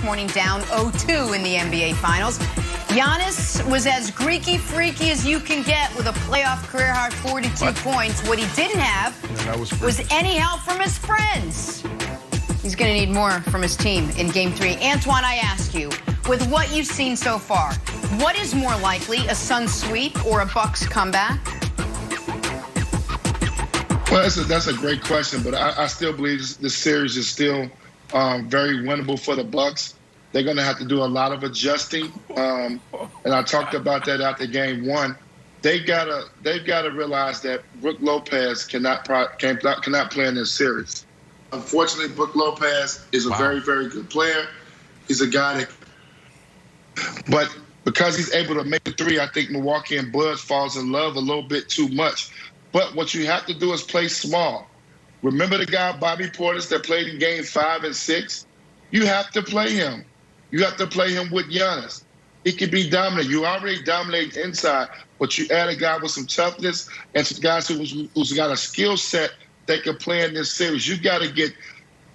morning down 0-2 in the NBA Finals. Giannis was as freaky as you can get with a playoff career-high 42 points. What he didn't have was any help from his friends. He's going to need more from his team in Game 3. Antoine, I ask you, with what you've seen so far, what is more likely, a Suns sweep or a Bucks comeback? Well, that's a great question, but I still believe this series is still very winnable for the Bucks. They're going to have to do a lot of adjusting, and I talked about that after Game 1. They've got to realize that Brook Lopez cannot play in this series. Unfortunately, Brook Lopez is a very, very good player. He's a guy that, but because he's able to make a three, I think Milwaukee and Buzz falls in love a little bit too much. But what you have to do is play small. Remember the guy, Bobby Portis, that played in Game 5 and 6? You have to play him. You have to play him with Giannis. He can be dominant. You already dominate inside, but you add a guy with some toughness and some guys who's got a skill set that can play in this series. You got to get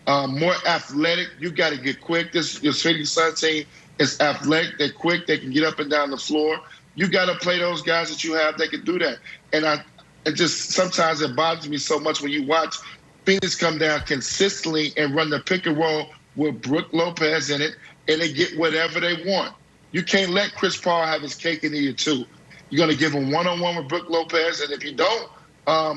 more athletic. You got to get quick. Your Phoenix Suns team is athletic. They're quick. They can get up and down the floor. You got to play those guys that you have that can do that. And it just sometimes it bothers me so much when you watch Phoenix come down consistently and run the pick and roll with Brook Lopez in it, and they get whatever they want. You can't let Chris Paul have his cake and eat it too. You're going to give him one-on-one with Brook Lopez, and if you don't,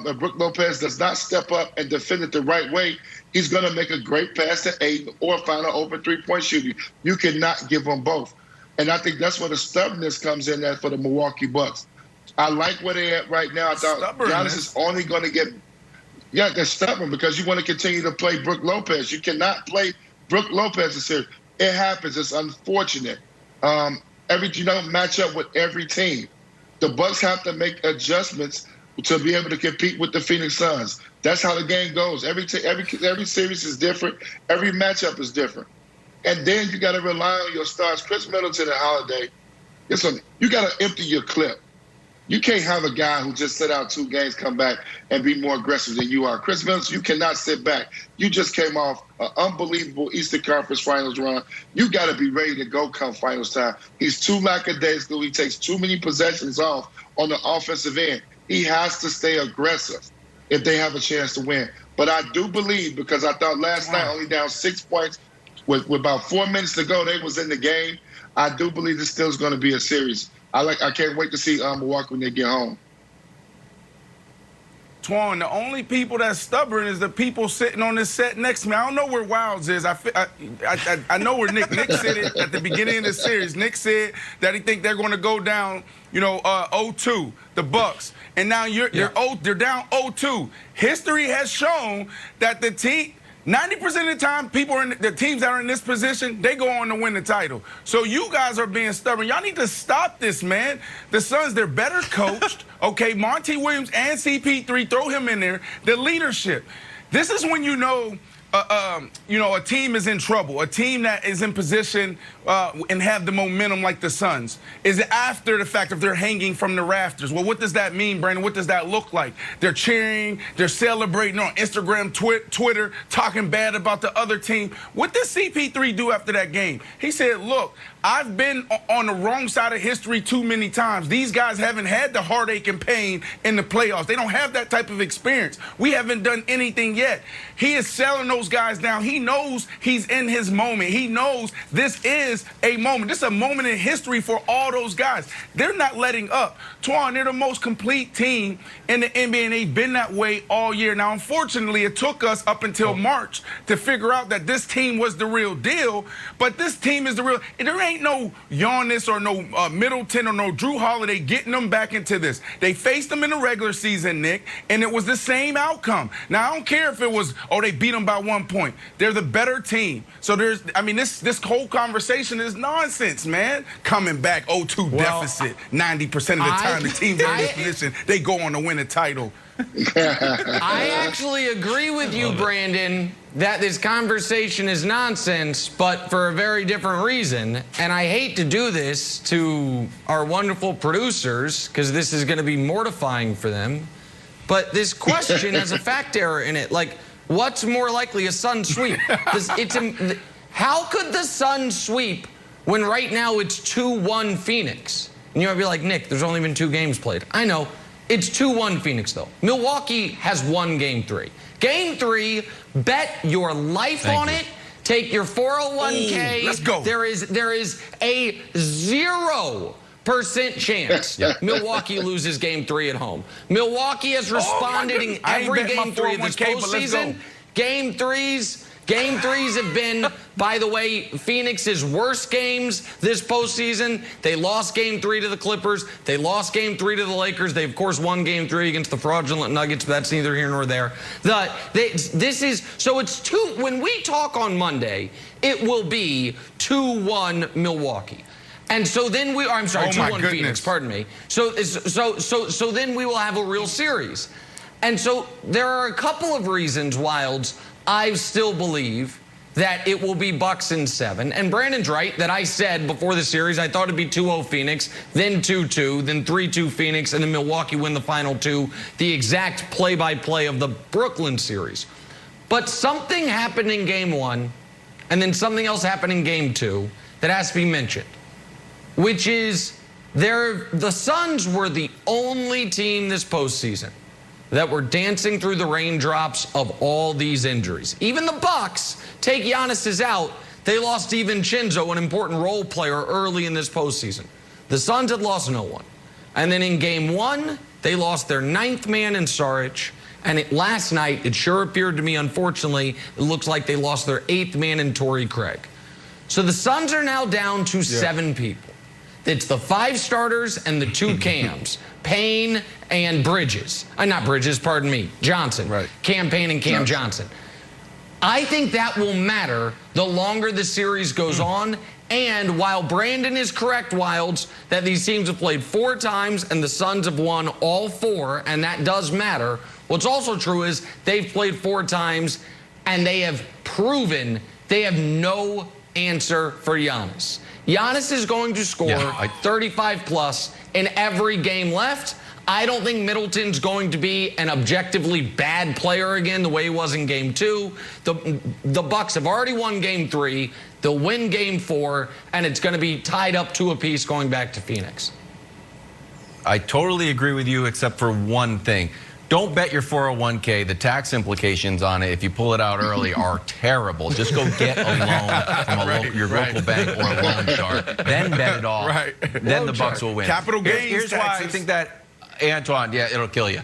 if Brook Lopez does not step up and defend it the right way, he's going to make a great pass to Ayton or find an open three-point shooter. You cannot give them both. And I think that's where the stubbornness comes in there for the Milwaukee Bucks. I like where they're at right now. I thought Giannis is only going to get – yeah, they're stubborn because you want to continue to play Brook Lopez. You cannot play Brook Lopez this year. It happens. It's unfortunate. You don't match up with every team. The Bucks have to make adjustments to be able to compete with the Phoenix Suns. That's how the game goes. Every series is different. Every matchup is different. And then you got to rely on your stars. Chris Middleton and Holiday, listen, you got to empty your clip. You can't have a guy who just sit out 2 games, come back, and be more aggressive than you are. Chris Middleton, you cannot sit back. You just came off an unbelievable Eastern Conference Finals run. You got to be ready to go come finals time. He's too lackadaisical. He takes too many possessions off on the offensive end. He has to stay aggressive if they have a chance to win. But I do believe, because I thought last night only down 6 points with about 4 minutes to go, they was in the game. I do believe this still is going to be a series. I can't wait to see Milwaukee when they get home. Twan, the only people that's stubborn is the people sitting on this set next to me. I don't know where Wilds is. I know where Nick said it at the beginning of the series. Nick said that he think they're going to go down, 0-2, the Bucks. And now they're down 0-2. History has shown that the team 90% of the time, the teams that are in this position, they go on to win the title. So you guys are being stubborn. Y'all need to stop this, man. The Suns, they're better coached. Okay, Monty Williams and CP3, throw him in there. The leadership. This is when you know a team is in trouble. A team that is in position and have the momentum like the Suns is after the fact if they're hanging from the rafters. Well, what does that mean, Brandon? What does that look like? They're cheering, they're celebrating on Instagram, Twitter, talking bad about the other team. What did CP3 do after that game? He said, look, I've been on the wrong side of history too many times. These guys haven't had the heartache and pain in the playoffs. They don't have that type of experience. We haven't done anything yet. He is selling those guys down. He knows he's in his moment. He knows this is a moment. This is a moment in history for all those guys. They're not letting up. Twan, they're the most complete team in the NBA, and they've been that way all year. Now, unfortunately, it took us up until March to figure out that this team was the real deal, but this team is the real. There ain't no Giannis or no Middleton or no Drew Holiday getting them back into this. They faced them in the regular season, Nick, and it was the same outcome. Now, I don't care if it was, they beat them by 1 point. They're the better team. So this whole conversation is nonsense, man. Coming back 0-2 deficit 90% of the time the teams are in this position, they go on to win a title. I actually agree with you, Brandon, that this conversation is nonsense, but for a very different reason. And I hate to do this to our wonderful producers, because this is going to be mortifying for them. But this question has a fact error in it. Like, what's more likely, a Sun sweep? How could the Suns sweep when right now it's 2-1 Phoenix? And you might be like, Nick, there's only been 2 games played. I know. It's 2-1 Phoenix, though. Milwaukee has won Game 3. Game 3, bet your life on it. Take your 401k. Let's go. There is a 0% chance Milwaukee loses Game 3 at home. Milwaukee has responded in every Game 3 of this postseason. Game threes have been, by the way, Phoenix's worst games this postseason. They lost Game 3 to the Clippers. They lost Game 3 to the Lakers. They, of course, won Game 3 against the fraudulent Nuggets, but that's neither here nor there. So it's 2. When we talk on Monday, it will be 2-1 Milwaukee. And so then I'm sorry, 2-1 Phoenix, pardon me. So then we will have a real series. And so there are a couple of reasons, Wilds, I still believe that it will be Bucks in 7. And Brandon's right that I said before the series, I thought it'd be 2-0 Phoenix, then 2-2, then 3-2 Phoenix, and then Milwaukee win the final 2, the exact play-by-play of the Brooklyn series. But something happened in Game 1, and then something else happened in Game 2 that has to be mentioned, which is the Suns were the only team this postseason that were dancing through the raindrops of all these injuries. Even the Bucks, take Giannis is out, they lost DiVincenzo, an important role player, early in this postseason. The Suns had lost no one. And then in Game 1, they lost their 9th man in Saric. And last night, it sure appeared to me, unfortunately, it looks like they lost their 8th man in Torrey Craig. So the Suns are now down to 7 people. It's the 5 starters and the 2 cams, Payne and Bridges. Not Bridges, pardon me, Johnson. Right. Cam Payne and Cam Johnson. I think that will matter the longer the series goes on. And while Brandon is correct, Wilds, that these teams have played 4 times and the Suns have won all 4, and that does matter, what's also true is they've played 4 times and they have proven they have no answer for Giannis. Giannis is going to score 35-plus in every game left. I don't think Middleton's going to be an objectively bad player again the way he was in Game 2. The Bucks have already won Game 3. They'll win Game 4, and it's going to be tied up 2 apiece going back to Phoenix. I totally agree with you except for one thing. Don't bet your 401k. The tax implications on it, if you pull it out early, are terrible. Just go get a loan from your local bank or a loan shark. Then bet it all. Then the Bucks will win. Capital gains Here's why I think that, Antoine, it'll kill you.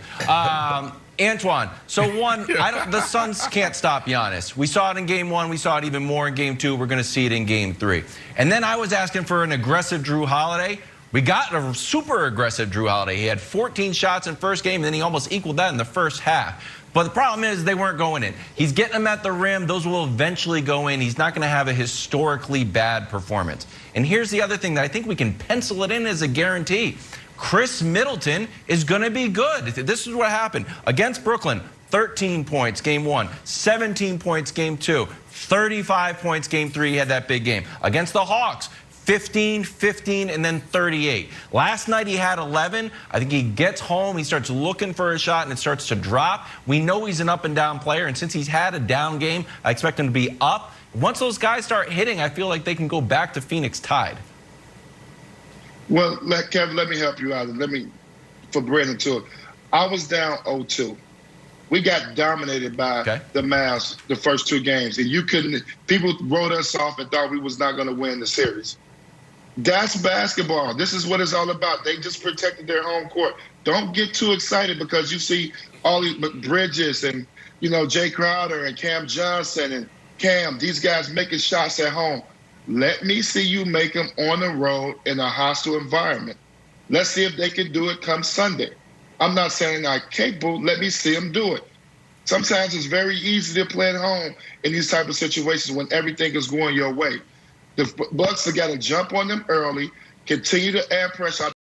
Antoine, so one, the Suns can't stop Giannis. We saw it in Game 1. We saw it even more in Game 2. We're going to see it in Game 3. And then I was asking for an aggressive Drew Holiday. We got a super aggressive Drew Holiday. He had 14 shots in first game, and then he almost equaled that in the first half. But the problem is they weren't going in. He's getting them at the rim. Those will eventually go in. He's not going to have a historically bad performance. And here's the other thing that I think we can pencil it in as a guarantee. Chris Middleton is going to be good. This is what happened. Against Brooklyn, 13 points, Game 1. 17 points, Game 2. 35 points, Game 3. He had that big game. Against the Hawks, 15, 15, and then 38. Last night he had 11. I think he gets home, he starts looking for a shot, and it starts to drop. We know he's an up-and-down player, and since he's had a down game, I expect him to be up. Once those guys start hitting, I feel like they can go back to Phoenix tied. Well, Kevin, let me help you out. For Brandon, too. I was down 0-2. We got dominated by the Mavs the first 2 games, and people wrote us off and thought we was not going to win the series. That's basketball. This is what it's all about. They just protected their home court. Don't get too excited because you see all these Bridges and, Jay Crowder and Cam Johnson and Cam, these guys making shots at home. Let me see you make them on the road in a hostile environment. Let's see if they can do it come Sunday. I'm not saying they're not capable. Let me see them do it. Sometimes it's very easy to play at home in these type of situations when everything is going your way. The Bucks have got to jump on them early, continue to add pressure.